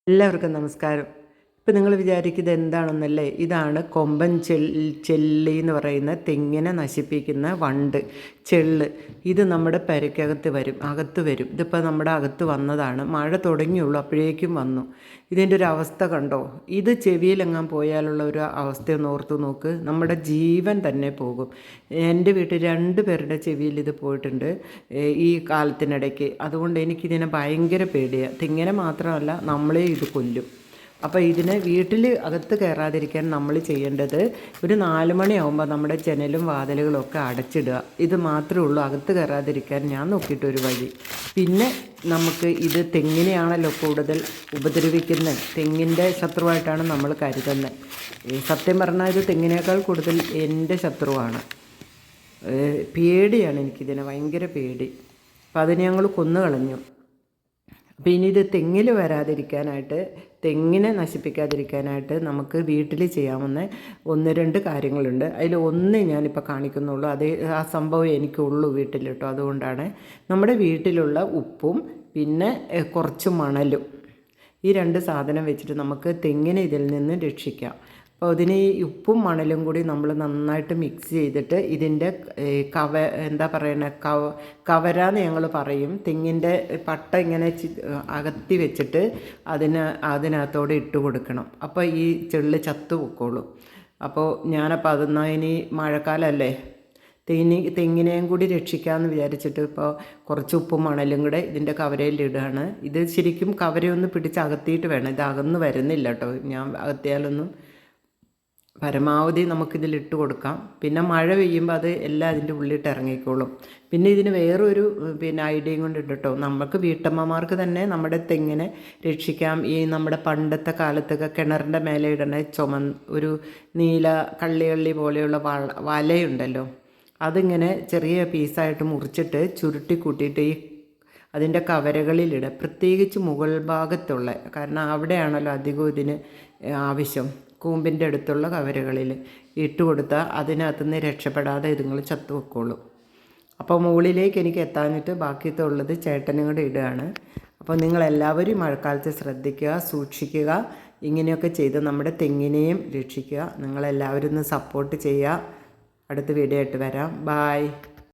എല്ലാവർക്കും നമസ്കാരം. ഇപ്പം നിങ്ങൾ വിചാരിക്കുന്നത് എന്താണെന്നല്ലേ, ഇതാണ് കൊമ്പൻ ചെല്ലി എന്ന് പറയുന്ന തെങ്ങിനെ നശിപ്പിക്കുന്ന വണ്ട് ചെള്ള്. ഇത് നമ്മുടെ പെരയ്ക്കകത്ത് വരും, അകത്ത് വരും. ഇതിപ്പോൾ നമ്മുടെ അകത്ത് വന്നതാണ്. മഴ തുടങ്ങിയുള്ളൂ, അപ്പോഴേക്കും വന്നു. ഇതിൻ്റെ ഒരു അവസ്ഥ കണ്ടോ? ഇത് ചെവിയിലെങ്ങാൻ പോയാലുള്ള ഒരു അവസ്ഥയൊന്ന് ഓർത്ത് നോക്ക്, നമ്മുടെ ജീവൻ തന്നെ പോകും. എൻ്റെ വീട്ടിൽ 2 പേരുടെ ചെവിയിൽ ഇത് പോയിട്ടുണ്ട് ഈ കാലത്തിനിടയ്ക്ക്. അതുകൊണ്ട് എനിക്കിതിനെ ഭയങ്കര പേടിയാണ്. തെങ്ങിനെ മാത്രമല്ല, നമ്മളെ ഇത് കൊല്ലും. അപ്പോൾ ഇതിനെ വീട്ടിൽ അകത്ത് കയറാതിരിക്കാൻ നമ്മൾ ചെയ്യേണ്ടത്, ഒരു 4 മണിയാകുമ്പോൾ നമ്മുടെ ജനലും വാതിലുകളും ഒക്കെ അടച്ചിടുക. ഇത് മാത്രമേ ഉള്ളൂ അകത്ത് കയറാതിരിക്കാൻ ഞാൻ നോക്കിയിട്ടൊരു വഴി. പിന്നെ നമുക്ക് ഇത് തെങ്ങിനെയാണല്ലോ കൂടുതൽ ഉപദ്രവിക്കുന്നത്, തെങ്ങിൻ്റെ ശത്രുവായിട്ടാണ് നമ്മൾ കരുതുന്നത്. സത്യം പറഞ്ഞാൽ ഇത് തെങ്ങിനേക്കാൾ കൂടുതൽ എൻ്റെ ശത്രുവാണ്. പേടിയാണ് എനിക്കിതിനെ, ഭയങ്കര പേടി. അപ്പം അതിനെ ഞങ്ങൾ കൊന്നു കളഞ്ഞു. അപ്പോൾ ഇനി ഇത് തെങ്ങിൽ വരാതിരിക്കാനായിട്ട്, തെങ്ങിനെ നശിപ്പിക്കാതിരിക്കാനായിട്ട് നമുക്ക് വീട്ടിൽ ചെയ്യാവുന്ന 1-2 കാര്യങ്ങളുണ്ട്. അതിൽ ഒന്ന് ഞാനിപ്പോൾ കാണിക്കുന്നുള്ളൂ. ആ സംഭവം എനിക്കുള്ളൂ വീട്ടിൽ കേട്ടോ. അതുകൊണ്ടാണ് നമ്മുടെ വീട്ടിലുള്ള ഉപ്പും പിന്നെ കുറച്ച് മണലും, ഈ 2 സാധനം വെച്ചിട്ട് നമുക്ക് തെങ്ങിനെ ഇതിൽ നിന്ന് രക്ഷിക്കാം. അപ്പോൾ അതിന് ഈ ഉപ്പും മണലും കൂടി നമ്മൾ നന്നായിട്ട് മിക്സ് ചെയ്തിട്ട് ഇതിൻ്റെ എന്താ പറയുന്നത്, കവരാന്ന് ഞങ്ങൾ പറയും. തെങ്ങിൻ്റെ പട്ട ഇങ്ങനെ അകത്തി വെച്ചിട്ട് അതിനകത്തോടെ ഇട്ട് കൊടുക്കണം. അപ്പോൾ ഈ ചെള്ള് ചത്തു പൊക്കോളും. അപ്പോൾ ഞാനപ്പോൾ അതെന്നാൽ ഇനി മഴക്കാലമല്ലേ, തെങ്ങിനെയും കൂടി രക്ഷിക്കാമെന്ന് വിചാരിച്ചിട്ട് ഇപ്പോൾ കുറച്ച് ഉപ്പും മണലും കൂടെ ഇതിൻ്റെ കവരയിലിടുകയാണ്. ഇത് ശരിക്കും കവരയൊന്ന് പിടിച്ച് അകത്തിയിട്ട് വേണം, ഇത് അകന്ന് വരുന്നില്ല കേട്ടോ. ഞാൻ അകത്തിയാലൊന്നും പരമാവധി നമുക്കിതിലിട്ട് കൊടുക്കാം. പിന്നെ മഴ പെയ്യുമ്പോൾ അത് എല്ലാം അതിൻ്റെ ഉള്ളിട്ട് ഇറങ്ങിക്കോളും. പിന്നെ ഇതിന് വേറൊരു ഐഡിയയും കൊണ്ടിട്ട് കേട്ടോ, നമുക്ക് വീട്ടമ്മമാർക്ക് തന്നെ നമ്മുടെ തെങ്ങിനെ രക്ഷിക്കാം. ഈ നമ്മുടെ പണ്ടത്തെ കാലത്തൊക്കെ കിണറിൻ്റെ മേലെ ഇടണ ഒരു നീല കള്ളി പോലെയുള്ള വലയുണ്ടല്ലോ, അതിങ്ങനെ ചെറിയ പീസായിട്ട് മുറിച്ചിട്ട് ചുരുട്ടി കൂട്ടിയിട്ട് ഈ അതിൻ്റെ കവരകളിലിടുക. പ്രത്യേകിച്ച് മുകൾ ഭാഗത്തുള്ള, കാരണം അവിടെയാണല്ലോ അധികം ഇതിന് ആവശ്യം. കൂമ്പിൻ്റെ അടുത്തുള്ള കവരകളിൽ ഇട്ട് കൊടുത്താൽ അതിനകത്തുനിന്ന് രക്ഷപ്പെടാതെ ഇതുങ്ങൾ ചത്തു വെക്കോളും. അപ്പോൾ മുകളിലേക്ക് എനിക്ക് എത്താനിട്ട് ബാക്കിയത്തുള്ളത് ചേട്ടനും കൂടെ ഇടുകയാണ്. അപ്പോൾ നിങ്ങളെല്ലാവരും മഴക്കാലത്ത് ശ്രദ്ധിക്കുക, സൂക്ഷിക്കുക. ഇങ്ങനെയൊക്കെ ചെയ്ത് നമ്മുടെ തെങ്ങിനെയും രക്ഷിക്കുക. നിങ്ങളെല്ലാവരും ഒന്ന് സപ്പോർട്ട് ചെയ്യുക. അടുത്ത വീഡിയോ ആയിട്ട് വരാം. ബായ്.